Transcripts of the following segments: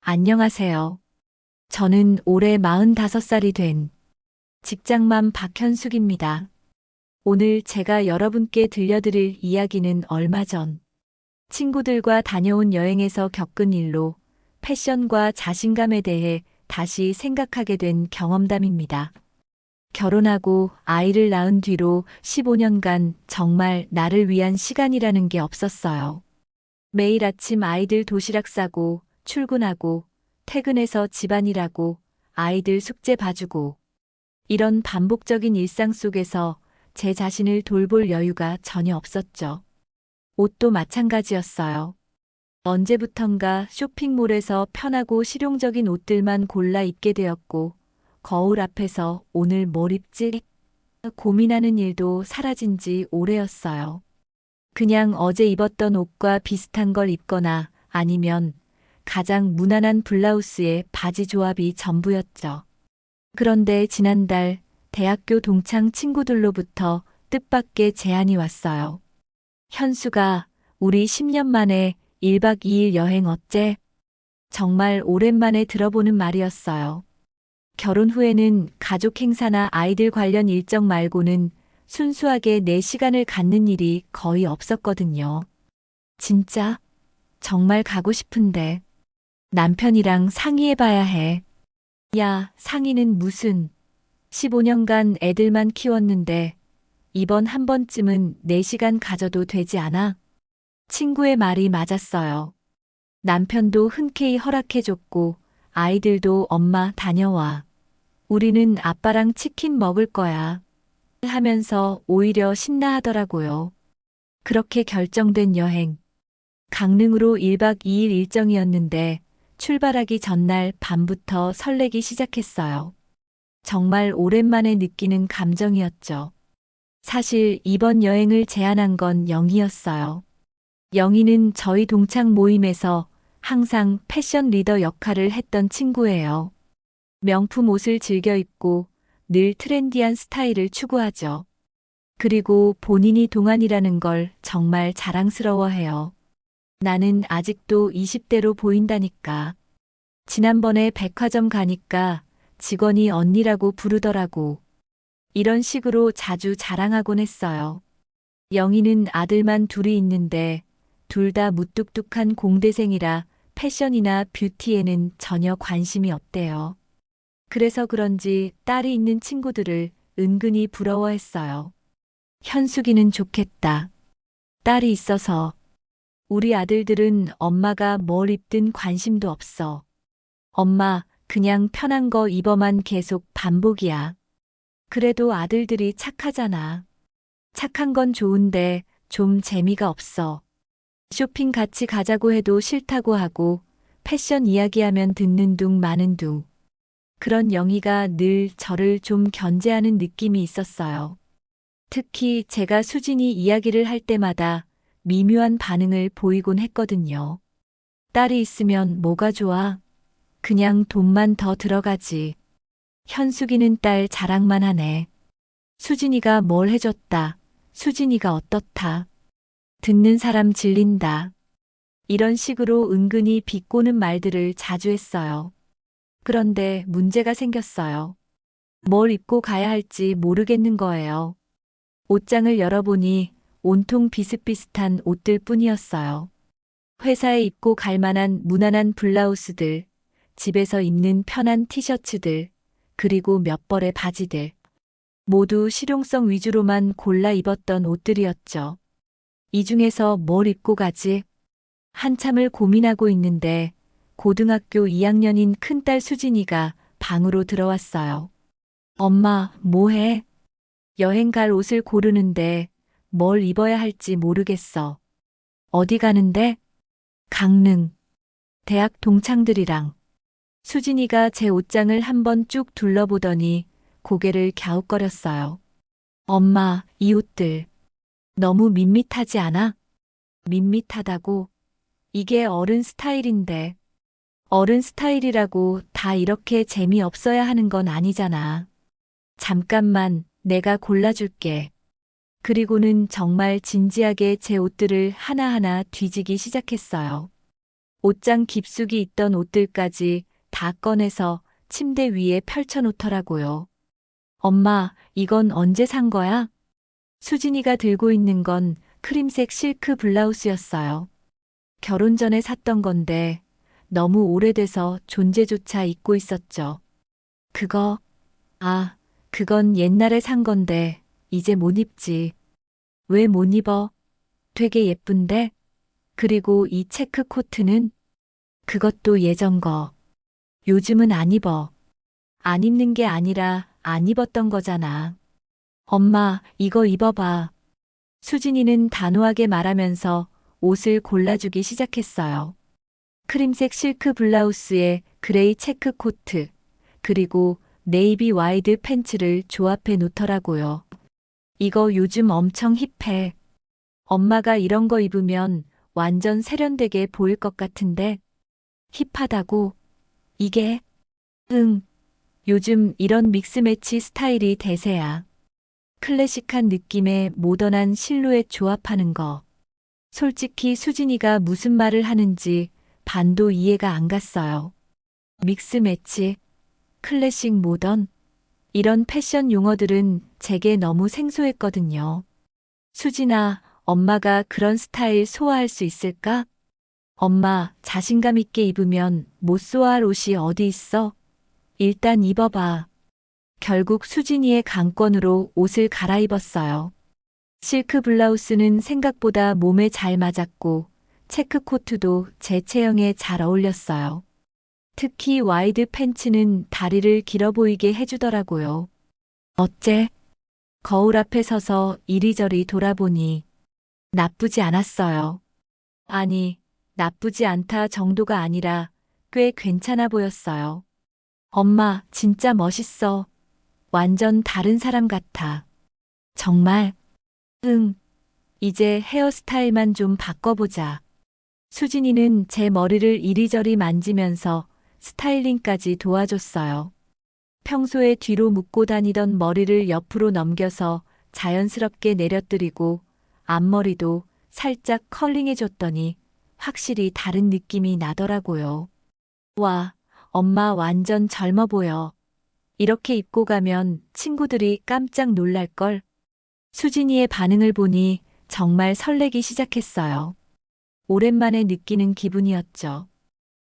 안녕하세요. 저는 올해 45살이 된 직장맘 박현숙입니다. 오늘 제가 여러분께 들려드릴 이야기는 얼마 전 친구들과 다녀온 여행에서 겪은 일로 패션과 자신감에 대해 다시 생각하게 된 경험담입니다. 결혼하고 아이를 낳은 뒤로 15년간 정말 나를 위한 시간이라는 게 없었어요. 매일 아침 아이들 도시락 싸고 출근하고 퇴근해서 집안일하고 아이들 숙제 봐주고 이런 반복적인 일상 속에서 제 자신을 돌볼 여유가 전혀 없었죠. 옷도 마찬가지였어요. 언제부턴가 쇼핑몰에서 편하고 실용적인 옷들만 골라 입게 되었고 거울 앞에서 오늘 뭘 입지? 고민하는 일도 사라진 지 오래였어요. 그냥 어제 입었던 옷과 비슷한 걸 입거나 아니면 가장 무난한 블라우스에 바지 조합이 전부였죠. 그런데 지난달 대학교 동창 친구들로부터 뜻밖의 제안이 왔어요. 현수가 우리 10년 만에 1박 2일 여행 어째? 정말 오랜만에 들어보는 말이었어요. 결혼 후에는 가족 행사나 아이들 관련 일정 말고는 순수하게 내 시간을 갖는 일이 거의 없었거든요. 진짜? 정말 가고 싶은데. 남편이랑 상의해봐야 해. 야, 상의는 무슨. 15년간 애들만 키웠는데 이번 한 번쯤은 내 시간 가져도 되지 않아? 친구의 말이 맞았어요. 남편도 흔쾌히 허락해줬고 아이들도 엄마 다녀와. 우리는 아빠랑 치킨 먹을 거야. 하면서 오히려 신나하더라고요. 그렇게 결정된 여행. 강릉으로 1박 2일 일정이었는데 출발하기 전날 밤부터 설레기 시작했어요. 정말 오랜만에 느끼는 감정이었죠. 사실 이번 여행을 제안한 건 영희였어요. 영희는 저희 동창 모임에서 항상 패션 리더 역할을 했던 친구예요. 명품 옷을 즐겨 입고 늘 트렌디한 스타일을 추구하죠. 그리고 본인이 동안이라는 걸 정말 자랑스러워해요. 나는 아직도 20대로 보인다니까. 지난번에 백화점 가니까 직원이 언니라고 부르더라고. 이런 식으로 자주 자랑하곤 했어요. 영희는 아들만 둘이 있는데 둘 다 무뚝뚝한 공대생이라 패션이나 뷰티에는 전혀 관심이 없대요. 그래서 그런지 딸이 있는 친구들을 은근히 부러워했어요. 현숙이는 좋겠다. 딸이 있어서. 우리 아들들은 엄마가 뭘 입든 관심도 없어. 엄마, 그냥 편한 거 입어만 계속 반복이야. 그래도 아들들이 착하잖아. 착한 건 좋은데 좀 재미가 없어. 쇼핑 같이 가자고 해도 싫다고 하고 패션 이야기하면 듣는 둥 마는 둥. 그런 영희가 늘 저를 좀 견제하는 느낌이 있었어요. 특히 제가 수진이 이야기를 할 때마다 미묘한 반응을 보이곤 했거든요. 딸이 있으면 뭐가 좋아? 그냥 돈만 더 들어가지. 현숙이는 딸 자랑만 하네. 수진이가 뭘 해줬다. 수진이가 어떻다. 듣는 사람 질린다. 이런 식으로 은근히 비꼬는 말들을 자주 했어요. 그런데 문제가 생겼어요. 뭘 입고 가야 할지 모르겠는 거예요. 옷장을 열어보니 온통 비슷비슷한 옷들 뿐이었어요. 회사에 입고 갈 만한 무난한 블라우스들, 집에서 입는 편한 티셔츠들, 그리고 몇 벌의 바지들. 모두 실용성 위주로만 골라 입었던 옷들이었죠. 이 중에서 뭘 입고 가지? 한참을 고민하고 있는데 고등학교 2학년인 큰딸 수진이가 방으로 들어왔어요. 엄마, 뭐해? 여행 갈 옷을 고르는데 뭘 입어야 할지 모르겠어. 어디 가는데? 강릉. 대학 동창들이랑. 수진이가 제 옷장을 한번 쭉 둘러보더니 고개를 갸웃거렸어요. 엄마, 이 옷들 너무 밋밋하지 않아? 밋밋하다고? 이게 어른 스타일인데. 어른 스타일이라고 다 이렇게 재미없어야 하는 건 아니잖아. 잠깐만, 내가 골라줄게. 그리고는 정말 진지하게 제 옷들을 하나하나 뒤지기 시작했어요. 옷장 깊숙이 있던 옷들까지 다 꺼내서 침대 위에 펼쳐놓더라고요. 엄마, 이건 언제 산 거야? 수진이가 들고 있는 건 크림색 실크 블라우스였어요. 결혼 전에 샀던 건데 너무 오래돼서 존재조차 잊고 있었죠. 그거, 그건 옛날에 산 건데 이제 못 입지. 왜 못 입어? 되게 예쁜데? 그리고 이 체크 코트는? 그것도 예전 거. 요즘은 안 입어. 안 입는 게 아니라 안 입었던 거잖아. 엄마, 이거 입어봐. 수진이는 단호하게 말하면서 옷을 골라주기 시작했어요. 크림색 실크 블라우스에 그레이 체크 코트, 그리고 네이비 와이드 팬츠를 조합해 놓더라고요. 이거 요즘 엄청 힙해. 엄마가 이런 거 입으면 완전 세련되게 보일 것 같은데. 힙하다고? 이게? 응. 요즘 이런 믹스매치 스타일이 대세야. 클래식한 느낌의 모던한 실루엣 조합하는 거. 솔직히 수진이가 무슨 말을 하는지 반도 이해가 안 갔어요. 믹스매치, 클래식 모던, 이런 패션 용어들은 제게 너무 생소했거든요. 수진아, 엄마가 그런 스타일 소화할 수 있을까? 엄마, 자신감 있게 입으면 못 소화할 옷이 어디 있어? 일단 입어봐. 결국 수진이의 강권으로 옷을 갈아입었어요. 실크 블라우스는 생각보다 몸에 잘 맞았고, 체크 코트도 제 체형에 잘 어울렸어요. 특히 와이드 팬츠는 다리를 길어 보이게 해주더라고요. 어째? 거울 앞에 서서 이리저리 돌아보니 나쁘지 않았어요. 아니, 나쁘지 않다 정도가 아니라 꽤 괜찮아 보였어요. 엄마, 진짜 멋있어. 완전 다른 사람 같아. 정말? 응. 이제 헤어스타일만 좀 바꿔보자. 수진이는 제 머리를 이리저리 만지면서 스타일링까지 도와줬어요. 평소에 뒤로 묶고 다니던 머리를 옆으로 넘겨서 자연스럽게 내려뜨리고 앞머리도 살짝 컬링해줬더니 확실히 다른 느낌이 나더라고요. 와, 엄마 완전 젊어 보여. 이렇게 입고 가면 친구들이 깜짝 놀랄걸. 수진이의 반응을 보니 정말 설레기 시작했어요. 오랜만에 느끼는 기분이었죠.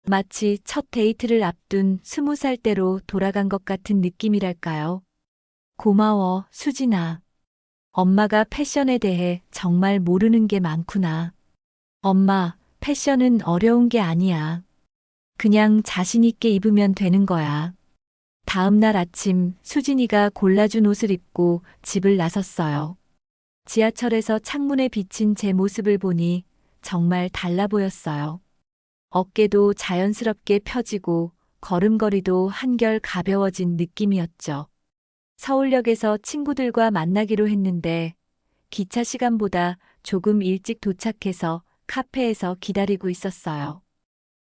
마치 첫 데이트를 앞둔 20살 때로 돌아간 것 같은 느낌이랄까요. 고마워, 수진아. 엄마가 패션에 대해 정말 모르는 게 많구나. 엄마, 패션은 어려운 게 아니야. 그냥 자신 있게 입으면 되는 거야. 다음 날 아침 수진이가 골라준 옷을 입고 집을 나섰어요. 지하철에서 창문에 비친 제 모습을 보니 정말 달라 보였어요. 어깨도 자연스럽게 펴지고 걸음걸이도 한결 가벼워진 느낌이었죠. 서울역에서 친구들과 만나기로 했는데 기차 시간보다 조금 일찍 도착해서 카페에서 기다리고 있었어요.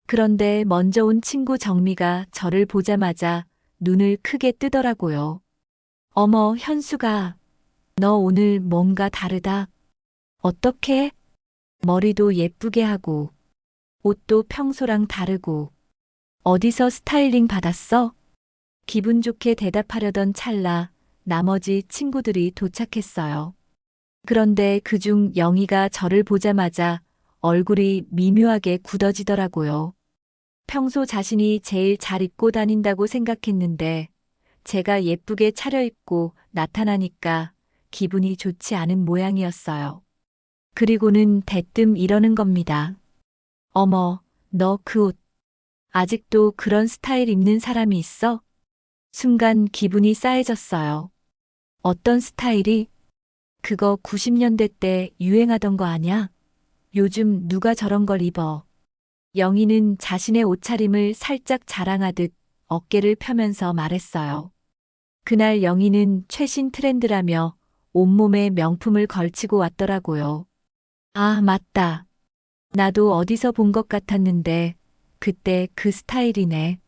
그런데 먼저 온 친구 정미가 저를 보자마자 눈을 크게 뜨더라고요. 어머, 현수가, 너 오늘 뭔가 다르다. 어떻게? 머리도 예쁘게 하고, 옷도 평소랑 다르고, 어디서 스타일링 받았어? 기분 좋게 대답하려던 찰나 나머지 친구들이 도착했어요. 그런데 그중 영희가 저를 보자마자 얼굴이 미묘하게 굳어지더라고요. 평소 자신이 제일 잘 입고 다닌다고 생각했는데 제가 예쁘게 차려입고 나타나니까 기분이 좋지 않은 모양이었어요. 그리고는 대뜸 이러는 겁니다. 어머, 너 그 옷, 아직도 그런 스타일 입는 사람이 있어? 순간 기분이 싸해졌어요. 어떤 스타일이? 그거 90년대 때 유행하던 거 아냐? 요즘 누가 저런 걸 입어? 영희는 자신의 옷차림을 살짝 자랑하듯 어깨를 펴면서 말했어요. 그날 영희는 최신 트렌드라며 온몸에 명품을 걸치고 왔더라고요. 아, 맞다. 나도 어디서 본 것 같았는데 그때 그 스타일이네.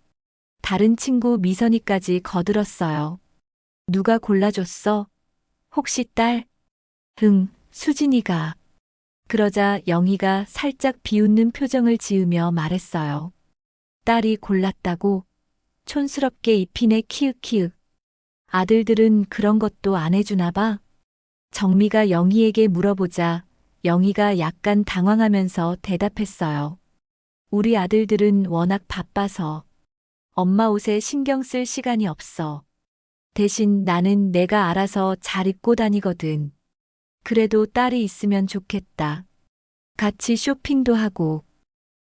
다른 친구 미선이까지 거들었어요. 누가 골라줬어? 혹시 딸? 응, 수진이가. 그러자 영희가 살짝 비웃는 표정을 지으며 말했어요. 딸이 골랐다고? 촌스럽게 입히네 키읔키읔. 아들들은 그런 것도 안 해주나 봐. 정미가 영희에게 물어보자 영희가 약간 당황하면서 대답했어요. 우리 아들들은 워낙 바빠서 엄마 옷에 신경 쓸 시간이 없어. 대신 나는 내가 알아서 잘 입고 다니거든. 그래도 딸이 있으면 좋겠다. 같이 쇼핑도 하고.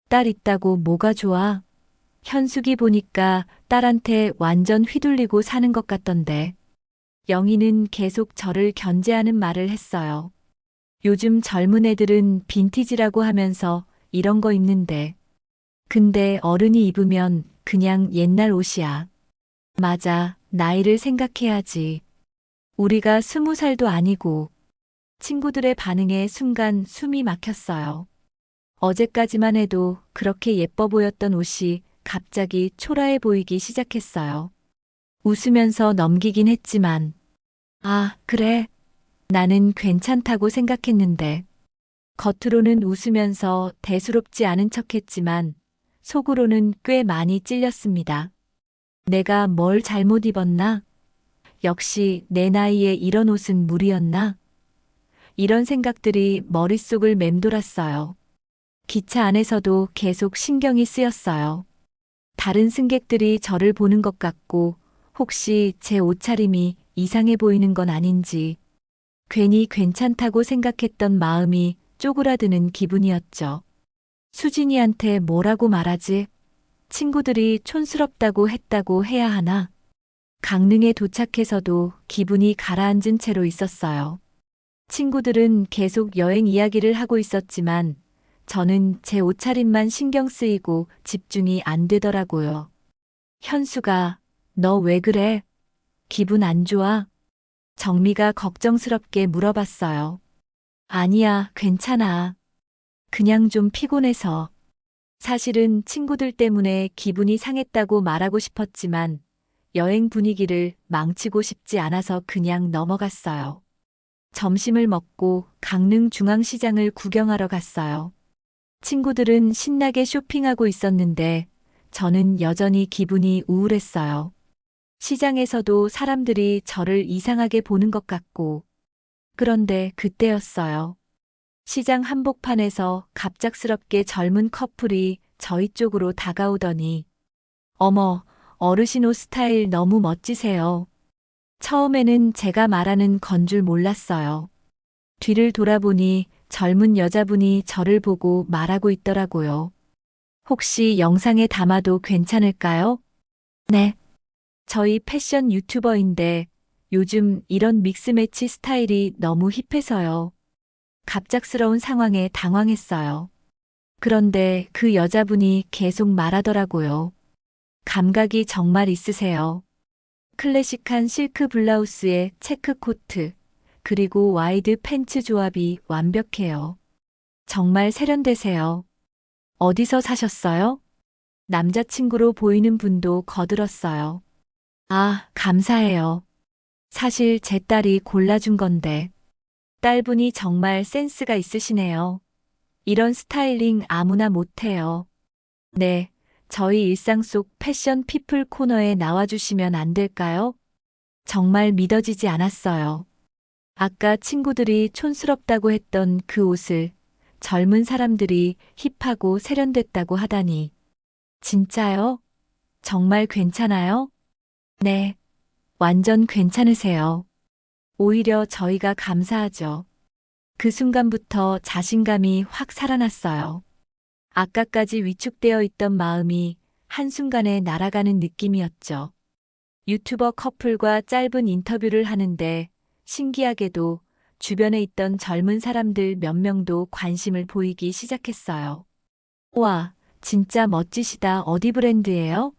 딸 있다고 뭐가 좋아? 현숙이 보니까 딸한테 완전 휘둘리고 사는 것 같던데. 영희는 계속 저를 견제하는 말을 했어요. 요즘 젊은 애들은 빈티지라고 하면서 이런 거 입는데. 근데 어른이 입으면 그냥 옛날 옷이야. 맞아, 나이를 생각해야지. 우리가 20살도 아니고. 친구들의 반응에 순간 숨이 막혔어요. 어제까지만 해도 그렇게 예뻐 보였던 옷이 갑자기 초라해 보이기 시작했어요. 웃으면서 넘기긴 했지만, 아, 그래. 나는 괜찮다고 생각했는데. 겉으로는 웃으면서 대수롭지 않은 척했지만, 속으로는 꽤 많이 찔렸습니다. 내가 뭘 잘못 입었나? 역시 내 나이에 이런 옷은 무리였나? 이런 생각들이 머릿속을 맴돌았어요. 기차 안에서도 계속 신경이 쓰였어요. 다른 승객들이 저를 보는 것 같고 혹시 제 옷차림이 이상해 보이는 건 아닌지 괜히 괜찮다고 생각했던 마음이 쪼그라드는 기분이었죠. 수진이한테 뭐라고 말하지? 친구들이 촌스럽다고 했다고 해야 하나? 강릉에 도착해서도 기분이 가라앉은 채로 있었어요. 친구들은 계속 여행 이야기를 하고 있었지만 저는 제 옷차림만 신경 쓰이고 집중이 안 되더라고요. 현수가, 너 왜 그래? 기분 안 좋아? 정미가 걱정스럽게 물어봤어요. 아니야, 괜찮아. 그냥 좀 피곤해서. 사실은 친구들 때문에 기분이 상했다고 말하고 싶었지만 여행 분위기를 망치고 싶지 않아서 그냥 넘어갔어요. 점심을 먹고 강릉 중앙시장을 구경하러 갔어요. 친구들은 신나게 쇼핑하고 있었는데 저는 여전히 기분이 우울했어요. 시장에서도 사람들이 저를 이상하게 보는 것 같고. 그런데 그때였어요. 시장 한복판에서 갑작스럽게 젊은 커플이 저희 쪽으로 다가오더니 어머, 어르신 옷 스타일 너무 멋지세요. 처음에는 제가 말하는 건 줄 몰랐어요. 뒤를 돌아보니 젊은 여자분이 저를 보고 말하고 있더라고요. 혹시 영상에 담아도 괜찮을까요? 네. 저희 패션 유튜버인데 요즘 이런 믹스매치 스타일이 너무 힙해서요. 갑작스러운 상황에 당황했어요. 그런데 그 여자분이 계속 말하더라고요. 감각이 정말 있으세요. 클래식한 실크 블라우스에 체크 코트, 그리고 와이드 팬츠 조합이 완벽해요. 정말 세련되세요. 어디서 사셨어요? 남자친구로 보이는 분도 거들었어요. 아, 감사해요. 사실 제 딸이 골라준 건데. 딸분이 정말 센스가 있으시네요. 이런 스타일링 아무나 못해요. 네, 저희 일상 속 패션 피플 코너에 나와주시면 안 될까요? 정말 믿어지지 않았어요. 아까 친구들이 촌스럽다고 했던 그 옷을 젊은 사람들이 힙하고 세련됐다고 하다니. 진짜요? 정말 괜찮아요? 네, 완전 괜찮으세요. 오히려 저희가 감사하죠. 그 순간부터 자신감이 확 살아났어요. 아까까지 위축되어 있던 마음이 한순간에 날아가는 느낌이었죠. 유튜버 커플과 짧은 인터뷰를 하는데 신기하게도 주변에 있던 젊은 사람들 몇 명도 관심을 보이기 시작했어요. 와, 진짜 멋지시다. 어디 브랜드예요?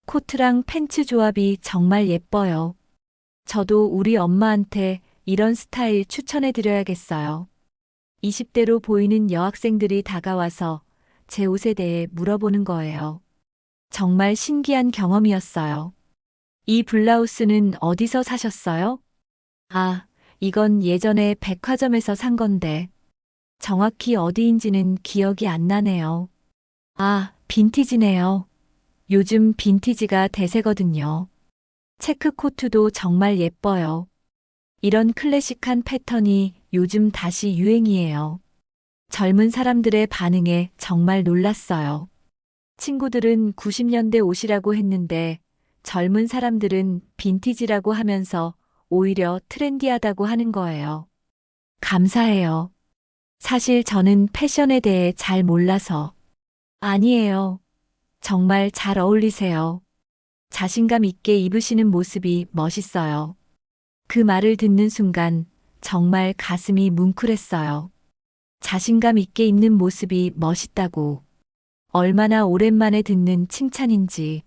코트랑 팬츠 조합이 정말 예뻐요. 저도 우리 엄마한테 이런 스타일 추천해 드려야겠어요. 20대로 보이는 여학생들이 다가와서 제 옷에 대해 물어보는 거예요. 정말 신기한 경험이었어요. 이 블라우스는 어디서 사셨어요? 아, 이건 예전에 백화점에서 산 건데. 정확히 어디인지는 기억이 안 나네요. 아, 빈티지네요. 요즘 빈티지가 대세거든요. 체크 코트도 정말 예뻐요. 이런 클래식한 패턴이 요즘 다시 유행이에요. 젊은 사람들의 반응에 정말 놀랐어요. 친구들은 90년대 옷이라고 했는데 젊은 사람들은 빈티지라고 하면서 오히려 트렌디하다고 하는 거예요. 감사해요. 사실 저는 패션에 대해 잘 몰라서. 아니에요. 정말 잘 어울리세요. 자신감 있게 입으시는 모습이 멋있어요. 그 말을 듣는 순간 정말 가슴이 뭉클했어요. 자신감 있게 입는 모습이 멋있다고. 얼마나 오랜만에 듣는 칭찬인지.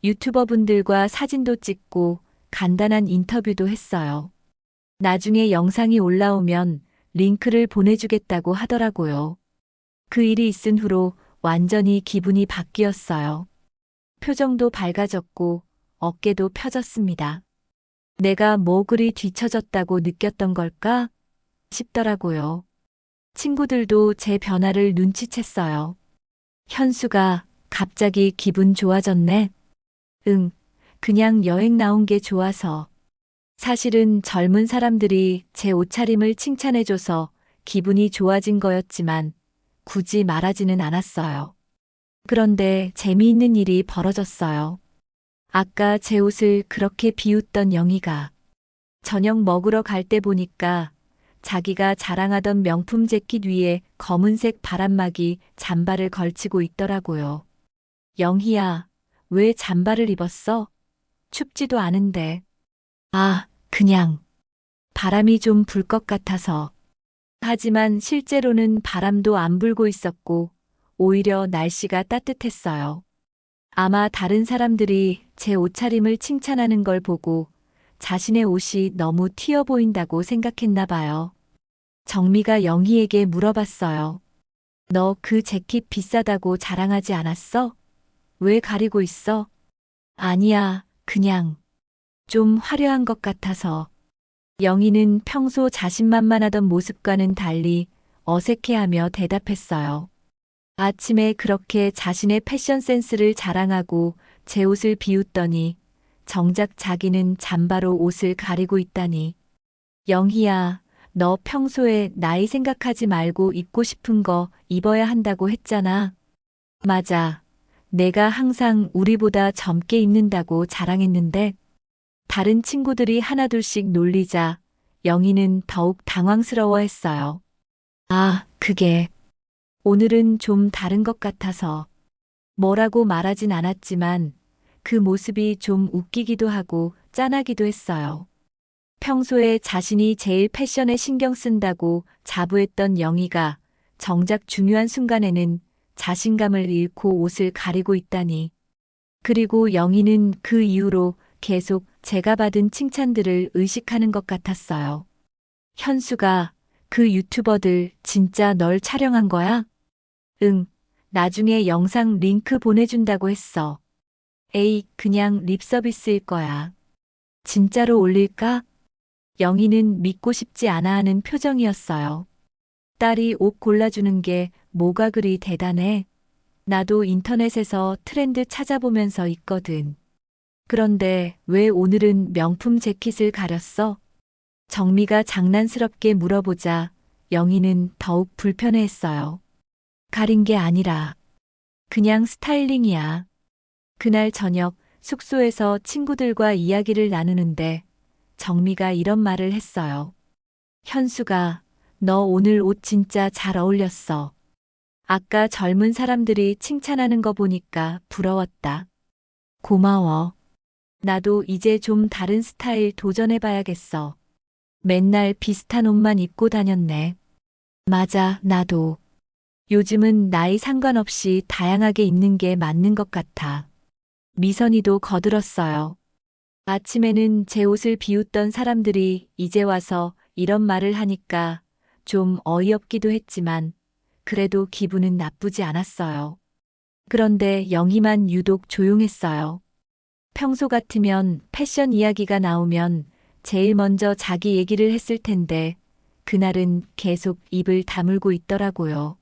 유튜버 분들과 사진도 찍고 간단한 인터뷰도 했어요. 나중에 영상이 올라오면 링크를 보내주겠다고 하더라고요. 그 일이 있은 후로 완전히 기분이 바뀌었어요. 표정도 밝아졌고 어깨도 펴졌습니다. 내가 뭐 그리 뒤처졌다고 느꼈던 걸까 싶더라고요. 친구들도 제 변화를 눈치챘어요. 현수가 갑자기 기분 좋아졌네. 응, 그냥 여행 나온 게 좋아서. 사실은 젊은 사람들이 제 옷차림을 칭찬해줘서 기분이 좋아진 거였지만 굳이 말하지는 않았어요. 그런데 재미있는 일이 벌어졌어요. 아까 제 옷을 그렇게 비웃던 영희가 저녁 먹으러 갈 때 보니까 자기가 자랑하던 명품 재킷 위에 검은색 바람막이 잠바를 걸치고 있더라고요. 영희야, 왜 잠바를 입었어? 춥지도 않은데. 아, 그냥 바람이 좀 불 것 같아서. 하지만 실제로는 바람도 안 불고 있었고 오히려 날씨가 따뜻했어요. 아마 다른 사람들이 제 옷차림을 칭찬하는 걸 보고 자신의 옷이 너무 튀어 보인다고 생각했나 봐요. 정미가 영희에게 물어봤어요. 너 그 재킷 비싸다고 자랑하지 않았어? 왜 가리고 있어? 아니야, 그냥 좀 화려한 것 같아서. 영희는 평소 자신만만하던 모습과는 달리 어색해하며 대답했어요. 아침에 그렇게 자신의 패션 센스를 자랑하고 제 옷을 비웃더니 정작 자기는 잠바로 옷을 가리고 있다니. 영희야, 너 평소에 나이 생각하지 말고 입고 싶은 거 입어야 한다고 했잖아. 맞아. 내가 항상 우리보다 젊게 입는다고 자랑했는데 다른 친구들이 하나둘씩 놀리자 영희는 더욱 당황스러워했어요. 아, 그게 오늘은 좀 다른 것 같아서 뭐라고 말하진 않았지만 그 모습이 좀 웃기기도 하고 짠하기도 했어요. 평소에 자신이 제일 패션에 신경 쓴다고 자부했던 영희가 정작 중요한 순간에는 자신감을 잃고 옷을 가리고 있다니. 그리고 영희는 그 이후로 계속 제가 받은 칭찬들을 의식하는 것 같았어요. 현수가 그 유튜버들 진짜 널 촬영한 거야? 응, 나중에 영상 링크 보내준다고 했어. 에이, 그냥 립 서비스일 거야. 진짜로 올릴까? 영희는 믿고 싶지 않아 하는 표정이었어요. 딸이 옷 골라주는 게 뭐가 그리 대단해? 나도 인터넷에서 트렌드 찾아보면서 입거든. 그런데 왜 오늘은 명품 재킷을 가렸어? 정미가 장난스럽게 물어보자 영희는 더욱 불편해했어요. 가린 게 아니라 그냥 스타일링이야. 그날 저녁 숙소에서 친구들과 이야기를 나누는데 정미가 이런 말을 했어요. 현수가 너 오늘 옷 진짜 잘 어울렸어. 아까 젊은 사람들이 칭찬하는 거 보니까 부러웠다. 고마워. 나도 이제 좀 다른 스타일 도전해봐야겠어. 맨날 비슷한 옷만 입고 다녔네. 맞아, 나도. 요즘은 나이 상관없이 다양하게 입는 게 맞는 것 같아. 미선이도 거들었어요. 아침에는 제 옷을 비웃던 사람들이 이제 와서 이런 말을 하니까 좀 어이없기도 했지만 그래도 기분은 나쁘지 않았어요. 그런데 영희만 유독 조용했어요. 평소 같으면 패션 이야기가 나오면 제일 먼저 자기 얘기를 했을 텐데 그날은 계속 입을 다물고 있더라고요.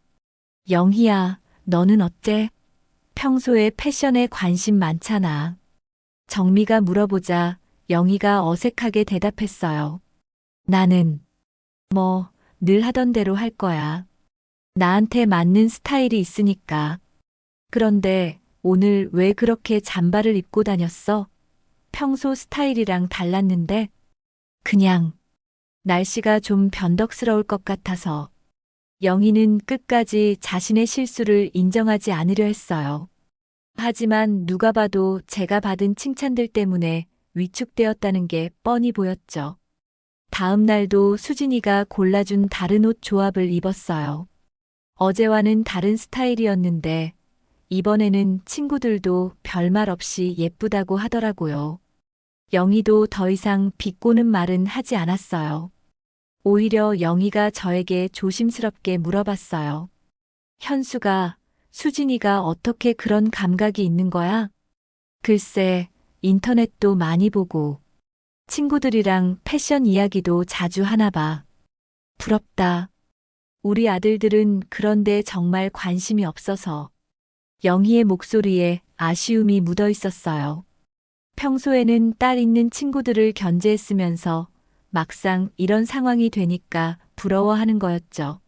영희야, 너는 어때? 평소에 패션에 관심 많잖아. 정미가 물어보자 영희가 어색하게 대답했어요. 나는 늘 하던 대로 할 거야. 나한테 맞는 스타일이 있으니까. 그런데 오늘 왜 그렇게 잠바를 입고 다녔어? 평소 스타일이랑 달랐는데? 그냥 날씨가 좀 변덕스러울 것 같아서. 영희는 끝까지 자신의 실수를 인정하지 않으려 했어요. 하지만 누가 봐도 제가 받은 칭찬들 때문에 위축되었다는 게 뻔히 보였죠. 다음 날도 수진이가 골라준 다른 옷 조합을 입었어요. 어제와는 다른 스타일이었는데 이번에는 친구들도 별말 없이 예쁘다고 하더라고요. 영희도 더 이상 비꼬는 말은 하지 않았어요. 오히려 영희가 저에게 조심스럽게 물어봤어요. 현수가, 수진이가 어떻게 그런 감각이 있는 거야? 글쎄, 인터넷도 많이 보고, 친구들이랑 패션 이야기도 자주 하나 봐. 부럽다. 우리 아들들은 그런데 정말 관심이 없어서. 영희의 목소리에 아쉬움이 묻어 있었어요. 평소에는 딸 있는 친구들을 견제했으면서 막상 이런 상황이 되니까 부러워하는 거였죠.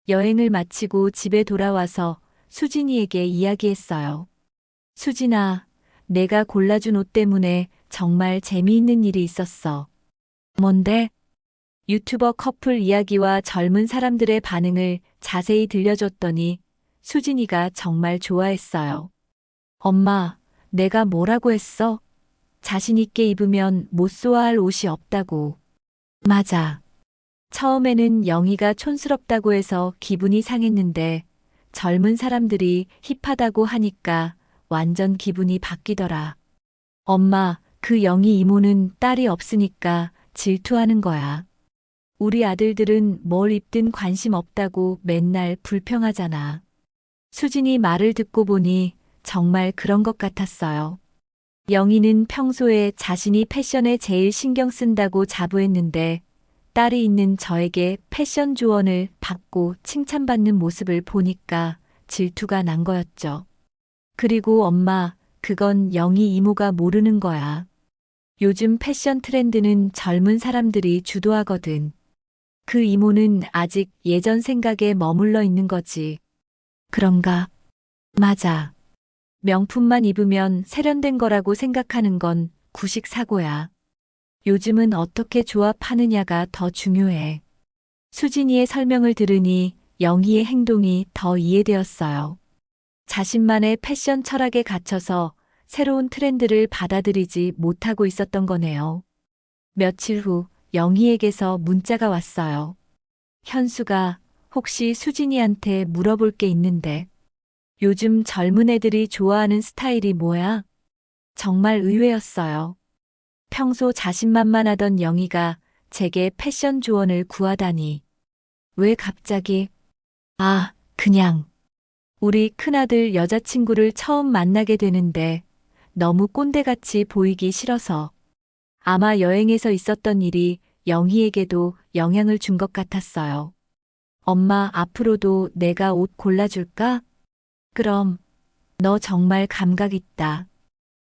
여행을 마치고 집에 돌아와서 수진이에게 이야기했어요. 수진아, 내가 골라준 옷 때문에 정말 재미있는 일이 있었어. 뭔데? 유튜버 커플 이야기와 젊은 사람들의 반응을 자세히 들려줬더니 수진이가 정말 좋아했어요. 엄마, 내가 뭐라고 했어? 자신 있게 입으면 못 소화할 옷이 없다고. 맞아. 처음에는 영희가 촌스럽다고 해서 기분이 상했는데 젊은 사람들이 힙하다고 하니까 완전 기분이 바뀌더라. 엄마, 그 영희 이모는 딸이 없으니까 질투하는 거야. 우리 아들들은 뭘 입든 관심 없다고 맨날 불평하잖아. 수진이 말을 듣고 보니 정말 그런 것 같았어요. 영희는 평소에 자신이 패션에 제일 신경 쓴다고 자부했는데 딸이 있는 저에게 패션 조언을 받고 칭찬받는 모습을 보니까 질투가 난 거였죠. 그리고 엄마, 그건 영희 이모가 모르는 거야. 요즘 패션 트렌드는 젊은 사람들이 주도하거든. 그 이모는 아직 예전 생각에 머물러 있는 거지. 그런가? 맞아. 명품만 입으면 세련된 거라고 생각하는 건 구식 사고야. 요즘은 어떻게 조합하느냐가 더 중요해. 수진이의 설명을 들으니 영희의 행동이 더 이해되었어요. 자신만의 패션 철학에 갇혀서 새로운 트렌드를 받아들이지 못하고 있었던 거네요. 며칠 후 영희에게서 문자가 왔어요. 현수가 혹시 수진이한테 물어볼 게 있는데 요즘 젊은 애들이 좋아하는 스타일이 뭐야? 정말 의외였어요. 평소 자신만만하던 영희가 제게 패션 조언을 구하다니. 왜 갑자기? 아, 그냥. 우리 큰아들 여자친구를 처음 만나게 되는데 너무 꼰대같이 보이기 싫어서. 아마 여행에서 있었던 일이 영희에게도 영향을 준 것 같았어요. 엄마, 앞으로도 내가 옷 골라줄까? 그럼. 너 정말 감각 있다.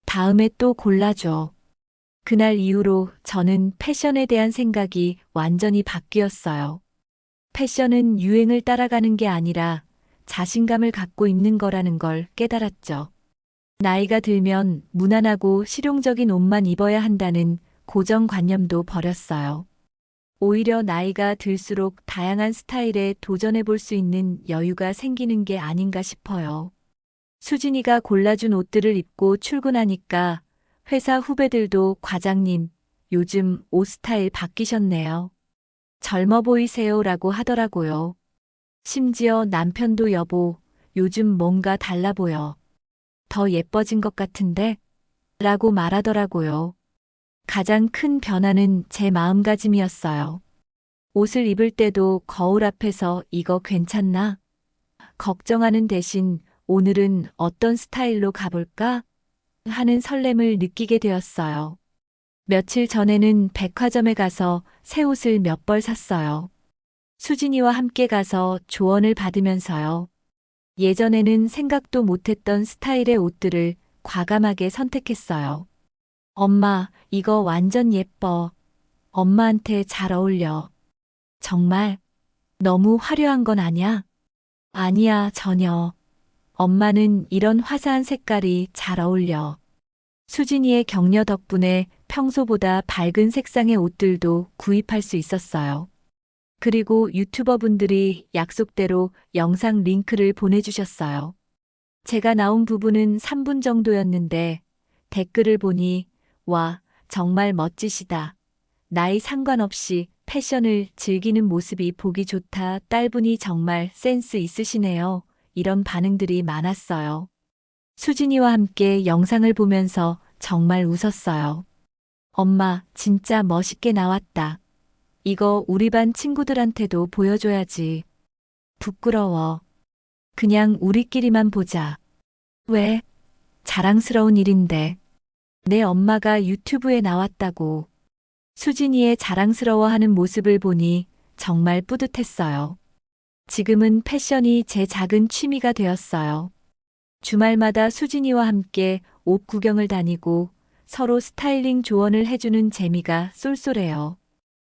다음에 또 골라줘. 그날 이후로 저는 패션에 대한 생각이 완전히 바뀌었어요. 패션은 유행을 따라가는 게 아니라 자신감을 갖고 입는 거라는 걸 깨달았죠. 나이가 들면 무난하고 실용적인 옷만 입어야 한다는 고정관념도 버렸어요. 오히려 나이가 들수록 다양한 스타일에 도전해 볼 수 있는 여유가 생기는 게 아닌가 싶어요. 수진이가 골라준 옷들을 입고 출근하니까 회사 후배들도 과장님, 요즘 옷 스타일 바뀌셨네요. 젊어 보이세요라고 하더라고요. 심지어 남편도 여보, 요즘 뭔가 달라 보여. 더 예뻐진 것 같은데? 라고 말하더라고요. 가장 큰 변화는 제 마음가짐이었어요. 옷을 입을 때도 거울 앞에서 이거 괜찮나? 걱정하는 대신 오늘은 어떤 스타일로 가볼까? 하는 설렘을 느끼게 되었어요. 며칠 전에는 백화점에 가서 새 옷을 몇 벌 샀어요. 수진이와 함께 가서 조언을 받으면서요. 예전에는 생각도 못했던 스타일의 옷들을 과감하게 선택했어요. 엄마, 이거 완전 예뻐. 엄마한테 잘 어울려. 정말 너무 화려한 건 아냐? 아니야, 전혀. 엄마는 이런 화사한 색깔이 잘 어울려. 수진이의 격려 덕분에 평소보다 밝은 색상의 옷들도 구입할 수 있었어요. 그리고 유튜버분들이 약속대로 영상 링크를 보내주셨어요. 제가 나온 부분은 3분 정도였는데 댓글을 보니, 와, 정말 멋지시다. 나이 상관없이 패션을 즐기는 모습이 보기 좋다. 딸분이 정말 센스 있으시네요. 이런 반응들이 많았어요. 수진이와 함께 영상을 보면서 정말 웃었어요. 엄마, 진짜 멋있게 나왔다. 이거 우리 반 친구들한테도 보여줘야지. 부끄러워. 그냥 우리끼리만 보자. 왜? 자랑스러운 일인데. 내 엄마가 유튜브에 나왔다고. 수진이의 자랑스러워하는 모습을 보니 정말 뿌듯했어요. 지금은 패션이 제 작은 취미가 되었어요. 주말마다 수진이와 함께 옷 구경을 다니고 서로 스타일링 조언을 해주는 재미가 쏠쏠해요.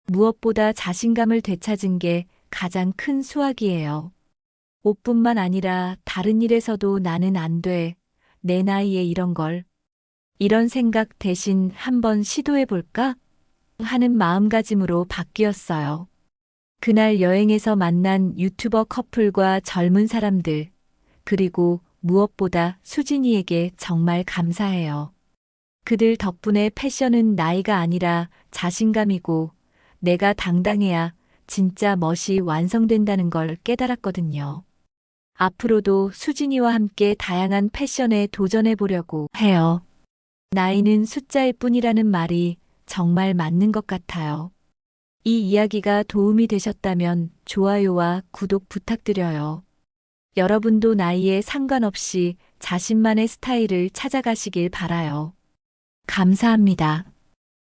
무엇보다 자신감을 되찾은 게 가장 큰 수확이에요. 옷뿐만 아니라 다른 일에서도 나는 안 돼. 내 나이에 이런 걸. 이런 생각 대신 한번 시도해 볼까? 하는 마음가짐으로 바뀌었어요. 그날 여행에서 만난 유튜버 커플과 젊은 사람들, 그리고 무엇보다 수진이에게 정말 감사해요. 그들 덕분에 패션은 나이가 아니라 자신감이고 내가 당당해야 진짜 멋이 완성된다는 걸 깨달았거든요. 앞으로도 수진이와 함께 다양한 패션에 도전해 보려고 해요. 나이는 숫자일 뿐이라는 말이 정말 맞는 것 같아요. 이 이야기가 도움이 되셨다면 좋아요와 구독 부탁드려요. 여러분도 나이에 상관없이 자신만의 스타일을 찾아가시길 바라요. 감사합니다.